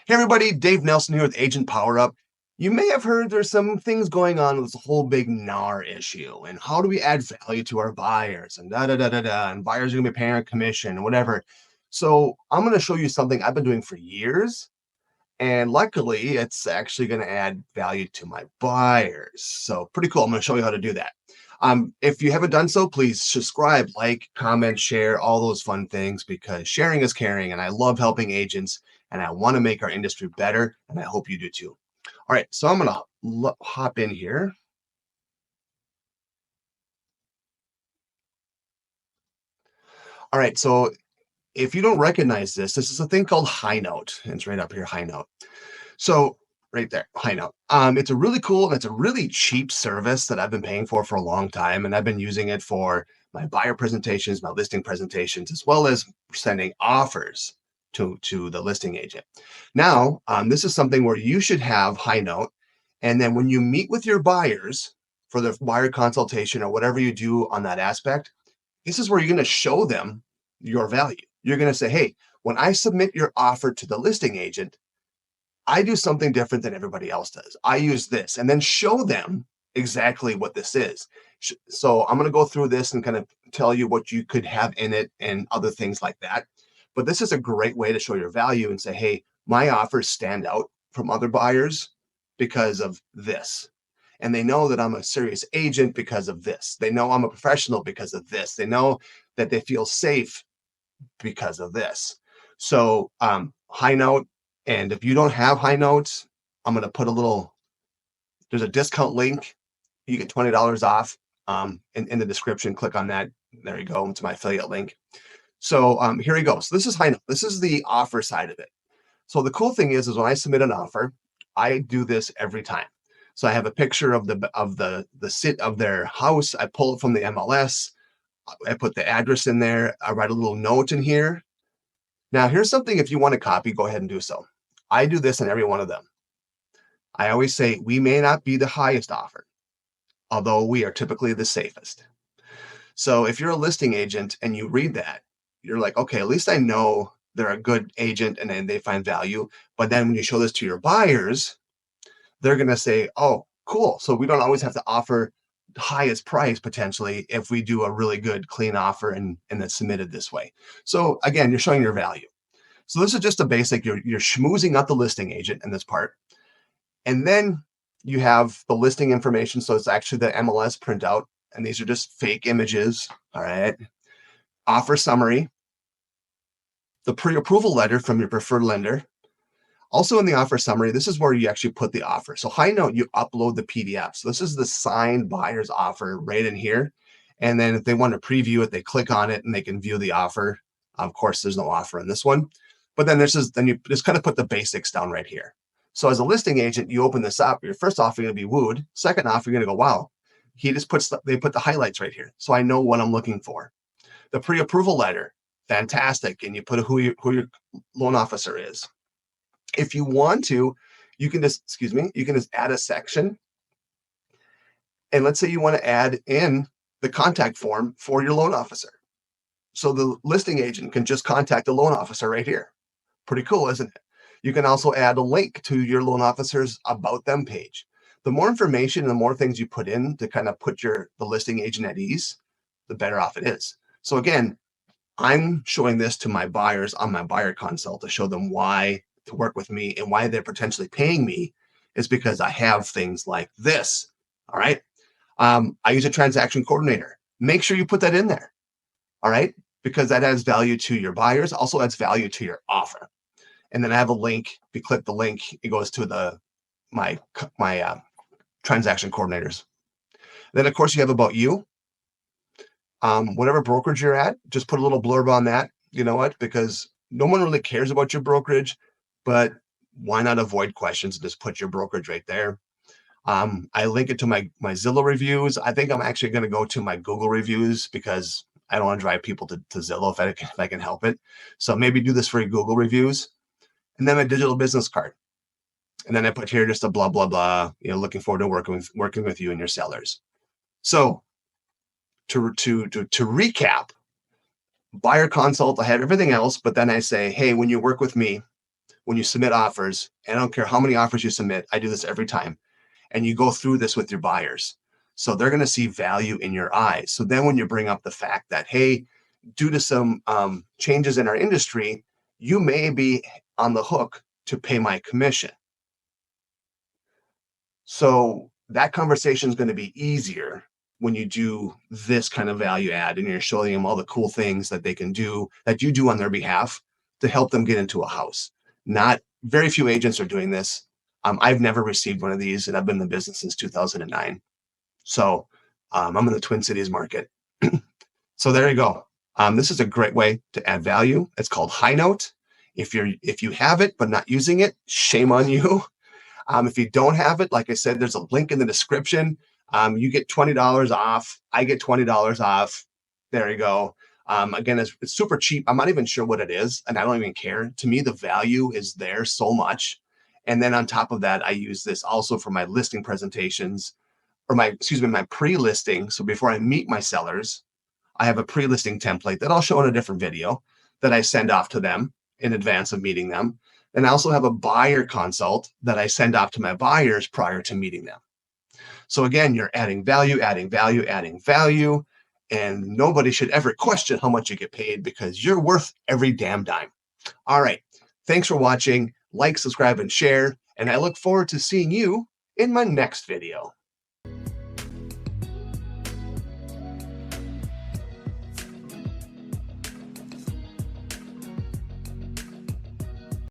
Hey everybody, Dave Nelson here with Agent Power Up. You may have heard there's some things going on with this whole big NAR issue, and how do we add value to our buyers, and da da da da da, and buyers are gonna be paying a commission, whatever. So I'm gonna show you something I've been doing for years, and luckily it's actually gonna add value to my buyers. So pretty cool. I'm gonna show you how to do that. If you haven't done so, please subscribe, like, comment, share, all those fun things, because sharing is caring, and I love helping agents, and I want to make our industry better, and I hope you do too. All right, so I'm gonna hop in here. All right, so if you don't recognize this, this is a thing called High Note. It's right up here, High Note. So right there, High Note. It's a really cool and it's a really cheap service that I've been paying for a long time, and I've been using it for my buyer presentations, my listing presentations, as well as sending offers to the listing agent. Now, this is something where you should have High Note, and then when you meet with your buyers for the buyer consultation or whatever you do on that aspect, this is where you're going to show them your value. You're going to say, hey, when I submit your offer to the listing agent, I do something different than everybody else does. I use this, and then show them exactly what this is. So I'm going to go through this and kind of tell you what you could have in it and other things like that. But this is a great way to show your value and say, hey, my offers stand out from other buyers because of this. And they know that I'm a serious agent because of this. They know I'm a professional because of this. They know that they feel safe because of this. So High Note, and if you don't have High Notes, I'm going to put there's a discount link. You get $20 off in the description. Click on that. There you go. It's my affiliate link. So here we go. So this is High Note. This is the offer side of it. So the cool thing is when I submit an offer, I do this every time. So I have a picture of the sit of their house. I pull it from the MLS. I put the address in there. I write a little note in here. Now, here's something if you want to copy, go ahead and do so. I do this in every one of them. I always say, we may not be the highest offer, although we are typically the safest. So if you're a listing agent and you read that, you're like, okay, at least I know they're a good agent and then they find value. But then when you show this to your buyers, they're going to say, oh, cool. So we don't always have to offer the highest price potentially if we do a really good, clean offer and it's submitted this way. So again, you're showing your value. So this is just a basic, you're schmoozing out the listing agent in this part. And then you have the listing information. So it's actually the MLS printout, and these are just fake images. All right. Offer summary, the pre-approval letter from your preferred lender. Also in the offer summary, this is where you actually put the offer. So High Note, you upload the PDF. So this is the signed buyer's offer right in here. And then if they want to preview it, they click on it and they can view the offer. Of course, there's no offer in this one. But then then you just kind of put the basics down right here. So as a listing agent, you open this up. Your first offer, you're going to be wooed. Second offer, you're going to go, wow. They put the highlights right here. So I know what I'm looking for. The pre-approval letter, fantastic. And you put who your loan officer is. If you want to, you can just add a section. And let's say you want to add in the contact form for your loan officer. So the listing agent can just contact the loan officer right here. Pretty cool, isn't it? You can also add a link to your loan officer's About Them page. The more information and the more things you put in to kind of put the listing agent at ease, the better off it is. So again, I'm showing this to my buyers on my buyer consult to show them why to work with me and why they're potentially paying me is because I have things like this. All right. I use a transaction coordinator. Make sure you put that in there. All right. Because that adds value to your buyers, also adds value to your offer. And then I have a link. If you click the link, it goes to my transaction coordinators. Then of course you have About You. Whatever brokerage you're at, just put a little blurb on that. You know what? Because no one really cares about your brokerage, but why not avoid questions and just put your brokerage right there? I link it to my Zillow reviews. I think I'm actually going to go to my Google reviews because I don't want to drive people to Zillow if I can help it. So maybe do this for your Google reviews. And then my digital business card. And then I put here just a blah, blah, blah, looking forward to working with you and your sellers. So to recap, buyer consult, I have everything else, but then I say, hey, when you work with me, when you submit offers, and I don't care how many offers you submit, I do this every time, and you go through this with your buyers. So they're going to see value in your eyes. So then when you bring up the fact that, hey, due to some changes in our industry, you may be on the hook to pay my commission. So that conversation is going to be easier when you do this kind of value add and you're showing them all the cool things that they can do that you do on their behalf to help them get into a house. Not very few agents are doing this. I've never received one of these, and I've been in the business since 2009. So I'm in the Twin Cities market. So there you go. This is a great way to add value. It's called High Note. If you have it but not using it, shame on you. If you don't have it, like I said, there's a link in the description. You get $20 off. I get $20 off. There you go. Again, it's super cheap. I'm not even sure what it is, and I don't even care. To me, the value is there so much. And then on top of that, I use this also for my listing presentations, or my pre-listing. So before I meet my sellers, I have a pre-listing template that I'll show in a different video that I send off to them in advance of meeting them. And I also have a buyer consult that I send off to my buyers prior to meeting them. So again, you're adding value, adding value, adding value, and nobody should ever question how much you get paid because you're worth every damn dime. All right. Thanks for watching. Like, subscribe, and share. And I look forward to seeing you in my next video.